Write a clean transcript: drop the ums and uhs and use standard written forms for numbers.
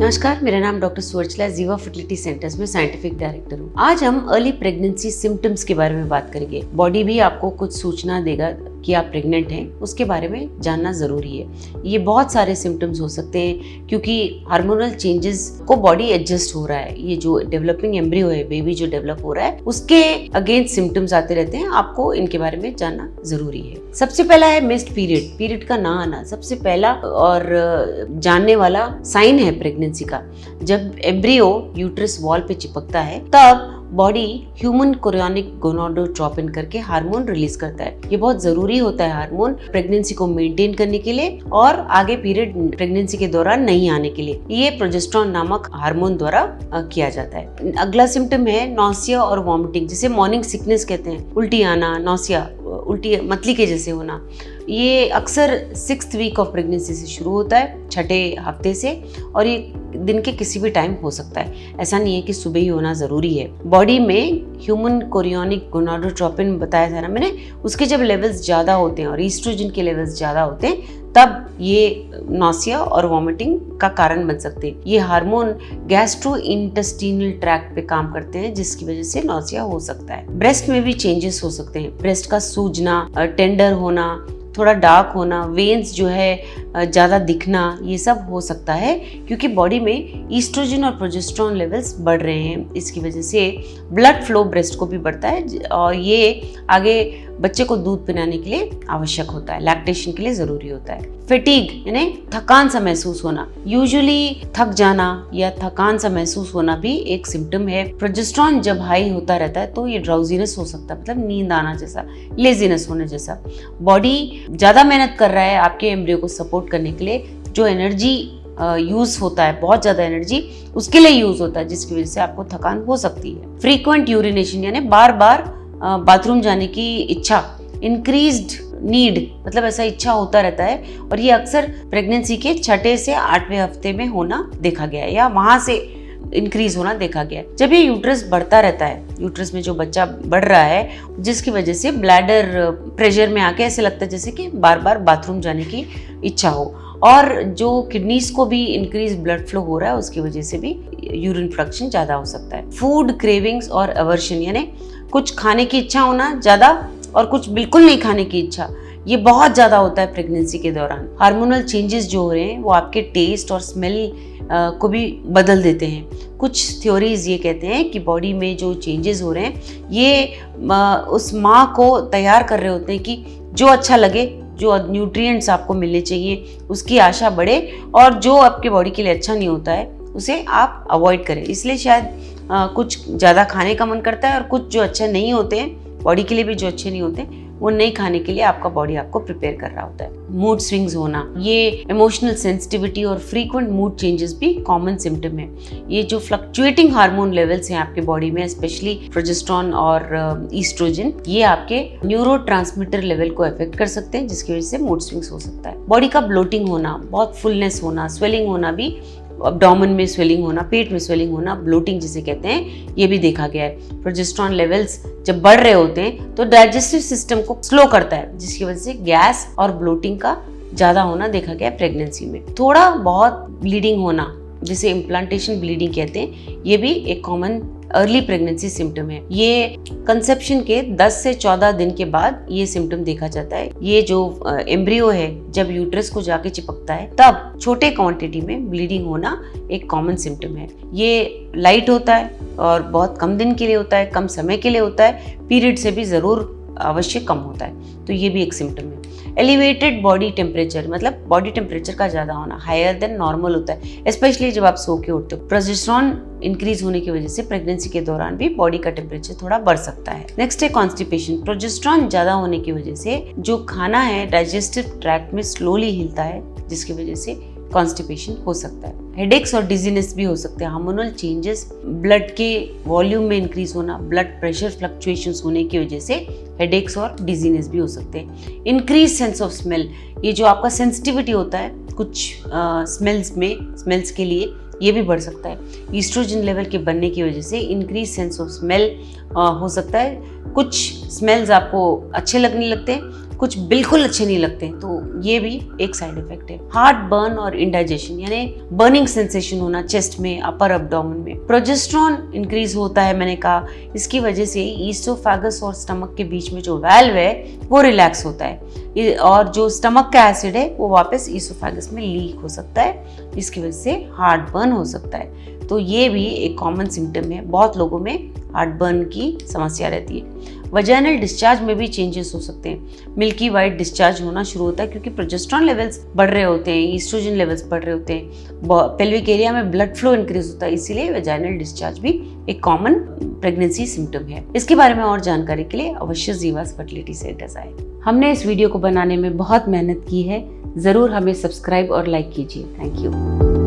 नमस्कार, मेरा नाम डॉक्टर सुवर्चला जीवा फर्टिलिटी सेंटर्स में साइंटिफिक डायरेक्टर हूँ। आज हम अर्ली प्रेगनेंसी सिम्टम्स के बारे में बात करेंगे। बॉडी भी आपको कुछ सूचना देगा कि आप प्रेग्नेंट हैं, उसके बारे में जानना जरूरी है। ये बहुत सारे सिम्टम्स हो सकते हैं क्योंकि हार्मोनल चेंजेस को बॉडी एडजस्ट हो रहा है। ये जो डेवलपिंग एम्ब्रियो है, बेबी जो डेवलप हो रहा है, उसके अगेंस्ट सिम्टम्स आते रहते हैं। आपको इनके बारे में जानना जरूरी है। सबसे पहला है मिस्ड पीरियड। पीरियड का ना आना सबसे पहला और जानने वाला साइन है प्रेगनेंसी का। जब एम्ब्रियो यूट्रस वॉल पे चिपकता है तब बॉडी ह्यूमन कोरियोनिक गोनाडोट्रोपिन करके हार्मोन रिलीज करता है। ये बहुत जरूरी होता है हार्मोन प्रेगनेंसी को मेंटेन करने के लिए और आगे पीरियड प्रेगनेंसी के दौरान नहीं आने के लिए। ये प्रोजेस्टेरोन नामक हार्मोन द्वारा किया जाता है। अगला सिम्टम है नॉसिया और वॉमिटिंग, जिसे मॉर्निंग सिकनेस कहते हैं। उल्टी आना, नॉसिया, उल्टी मतली के जैसे होना। ये अक्सर 6th वीक ऑफ प्रेगनेंसी से शुरू होता है, 6ठे हफ्ते से, और ये दिन के किसी भी टाइम हो सकता है। ऐसा नहीं है कि सुबह ही होना जरूरी है। बॉडी में ह्यूमन कोरियोनिक गोनाडोट्रोपिन बताया था ना मैंने, उसके जब लेवल्स ज्यादा होते हैं और ईस्ट्रोजन के लेवल्स ज्यादा होते हैं तब ये नॉसिया और वॉमिटिंग का कारण बन सकते हैं। ये हार्मोन गैस्ट्रो इंटेस्टिनल ट्रैक्ट पे काम करते हैं, जिसकी वजह से नॉसिया हो सकता है। ब्रेस्ट में भी चेंजेस हो सकते हैं। ब्रेस्ट का सूजना, टेंडर होना, थोड़ा डार्क होना, वेन्स जो है ज़्यादा दिखना, ये सब हो सकता है क्योंकि बॉडी में ईस्ट्रोजन और प्रोजेस्टेरोन लेवल्स बढ़ रहे हैं। इसकी वजह से ब्लड फ्लो ब्रेस्ट को भी बढ़ता है और ये आगे बच्चे को दूध पिलाने के लिए आवश्यक होता है, लैक्टेशन के लिए ज़रूरी होता है। फैटीग यानी थकान सा महसूस होना, यूजुअली थक जाना या थकान सा महसूस होना भी एक सिम्टम है। प्रोजेस्टेरोन जब हाई होता रहता है तो ये ड्राउजीनेस हो सकता है, मतलब नींद आना जैसा, लेजीनेस होने जैसा। बॉडी ज़्यादा मेहनत कर रहा है आपके एम्ब्रियो को सपोर्ट करने के लिए। जो एनर्जी यूज होता है, बहुत ज़्यादा एनर्जी उसके लिए यूज होता है, जिसकी वजह से आपको थकान हो सकती है। फ्रीक्वेंट यूरिनेशन यानी बार बार बाथरूम जाने की इच्छा, इंक्रीज्ड नीड, मतलब ऐसा इच्छा होता रहता है और ये अक्सर प्रेगनेंसी के 6ठे से 8वें हफ्ते में होना देखा गया है या वहां से इंक्रीज होना देखा गया है। जब ये यूट्रस बढ़ता रहता है, यूट्रस में जो बच्चा बढ़ रहा है, जिसकी वजह से ब्लैडर प्रेशर में आके ऐसे लगता है जैसे कि बार बार बाथरूम जाने की इच्छा हो, और जो किडनीज को भी इंक्रीज ब्लड फ्लो हो रहा है, उसकी वजह से भी यूरिन प्रोडक्शन ज़्यादा हो सकता है। फूड क्रेविंग्स और अवर्शन यानी कुछ खाने की इच्छा होना ज़्यादा और कुछ बिल्कुल नहीं खाने की इच्छा, ये बहुत ज़्यादा होता है प्रेगनेंसी के दौरान। हार्मोनल चेंजेस जो हो रहे हैं वो आपके टेस्ट और स्मेल को भी बदल देते हैं। कुछ थ्योरीज ये कहते हैं कि बॉडी में जो चेंजेस हो रहे हैं ये उस माँ को तैयार कर रहे होते हैं कि जो अच्छा लगे, जो न्यूट्रिएंट्स आपको मिलने चाहिए उसकी आशा बढ़े, और जो आपके बॉडी के लिए अच्छा नहीं होता है उसे आप अवॉइड करें। इसलिए शायद कुछ ज़्यादा खाने का मन करता है और कुछ जो अच्छे नहीं होते हैं, बॉडी के लिए भी जो अच्छे नहीं होते, वो नहीं खाने के लिए आपका बॉडी आपको प्रिपेयर कर रहा होता है। मूड स्विंग्स होना, ये इमोशनल सेंसिटिविटी और फ्रीक्वेंट मूड चेंजेस भी कॉमन सिम्टम है। ये जो फ्लक्चुएटिंग हार्मोन लेवल्स हैं आपके बॉडी में, स्पेशली प्रोजेस्टेरोन और ईस्ट्रोजन, ये आपके न्यूरोट्रांसमीटर लेवल को अफेक्ट कर सकते हैं, जिसकी वजह से मूड स्विंग्स हो सकता है। बॉडी का ब्लोटिंग होना, बहुत फुलनेस होना, स्वेलिंग होना भी, एब्डोमेन में स्वेलिंग होना, पेट में स्वेलिंग होना, ब्लोटिंग जिसे कहते हैं, ये भी देखा गया है। प्रोजेस्टेरोन लेवल्स जब बढ़ रहे होते हैं तो डाइजेस्टिव सिस्टम को स्लो करता है, जिसकी वजह से गैस और ब्लोटिंग का ज़्यादा होना देखा गया है प्रेगनेंसी में। थोड़ा बहुत ब्लीडिंग होना, जिसे इम्प्लांटेशन ब्लीडिंग कहते हैं, ये भी एक कॉमन अर्ली प्रेगनेंसी सिम्टम है। ये कंसेप्शन के 10 से 14 दिन के बाद ये सिम्टम देखा जाता है। ये जो एम्ब्रियो है जब यूट्रस को जाके चिपकता है तब छोटे क्वांटिटी में ब्लीडिंग होना एक कॉमन सिम्टम है। ये लाइट होता है और बहुत कम दिन के लिए होता है, कम समय के लिए होता है, पीरियड से भी ज़रूर अवश्य कम होता है, तो ये भी एक सिम्टम है। एलिवेटेड बॉडी टेम्परेचर, मतलब बॉडी टेम्परेचर का ज़्यादा होना, हायर देन नॉर्मल होता है, स्पेशली जब आप सो के उठते हो। प्रोजेस्टेरोन इंक्रीज होने की वजह से प्रेगनेंसी के दौरान भी बॉडी का टेम्परेचर थोड़ा बढ़ सकता है। नेक्स्ट है कॉन्स्टिपेशन। प्रोजेस्टेरोन ज़्यादा होने की वजह से जो खाना है डाइजेस्टिव ट्रैक्ट में स्लोली हिलता है, जिसकी वजह से कॉन्स्टिपेशन हो सकता है। हेडेक्स और डिजीनेस भी हो सकते हैं। हार्मोनल चेंजेस, ब्लड के वॉल्यूम में इंक्रीज होना, ब्लड प्रेशर फ्लक्चुएशंस होने की वजह से हेडेक्स और डिजीनेस भी हो सकते हैं। इंक्रीज सेंस ऑफ स्मेल, ये जो आपका सेंसिटिविटी होता है कुछ स्मेल्स के लिए, ये भी बढ़ सकता है। ईस्ट्रोजन लेवल के बढ़ने की वजह से इंक्रीज सेंस ऑफ स्मेल हो सकता है। कुछ स्मेल्स आपको अच्छे लगने लगते हैं, कुछ बिल्कुल अच्छे नहीं लगते, तो ये भी एक साइड इफेक्ट है। हार्ट बर्न और इंडाइजेशन यानी बर्निंग सेंसेशन होना चेस्ट में, अपर एब्डोमेन में। प्रोजेस्टेरॉन इंक्रीज होता है, मैंने कहा इसकी वजह से ईसोफेगस और स्टमक के बीच में जो वाल्व है वो रिलैक्स होता है और जो स्टमक का एसिड है वो वापस ईसोफेगस में लीक हो सकता है, इसकी वजह से हार्ट बर्न हो सकता है। तो ये भी एक कॉमन सिम्टम है, बहुत लोगों में हार्ट बर्न की समस्या रहती है। वजाइनल डिस्चार्ज में भी चेंजेस हो सकते हैं, मिल्की वाइट डिस्चार्ज होना शुरू होता है क्योंकि प्रोजेस्टेरॉन लेवल्स बढ़ रहे होते हैं, ईस्ट्रोजन लेवल्स बढ़ रहे होते हैं, पेल्विक एरिया में ब्लड फ्लो इंक्रीज होता है, इसीलिए वजाइनल डिस्चार्ज भी एक कॉमन प्रेगनेंसी सिम्टम है। इसके बारे में और जानकारी के लिए अवश्य जीवास फर्टिलिटी सेंटर्स आए। हमने इस वीडियो को बनाने में बहुत मेहनत की है, जरूर हमें सब्सक्राइब और लाइक कीजिए। Thank you.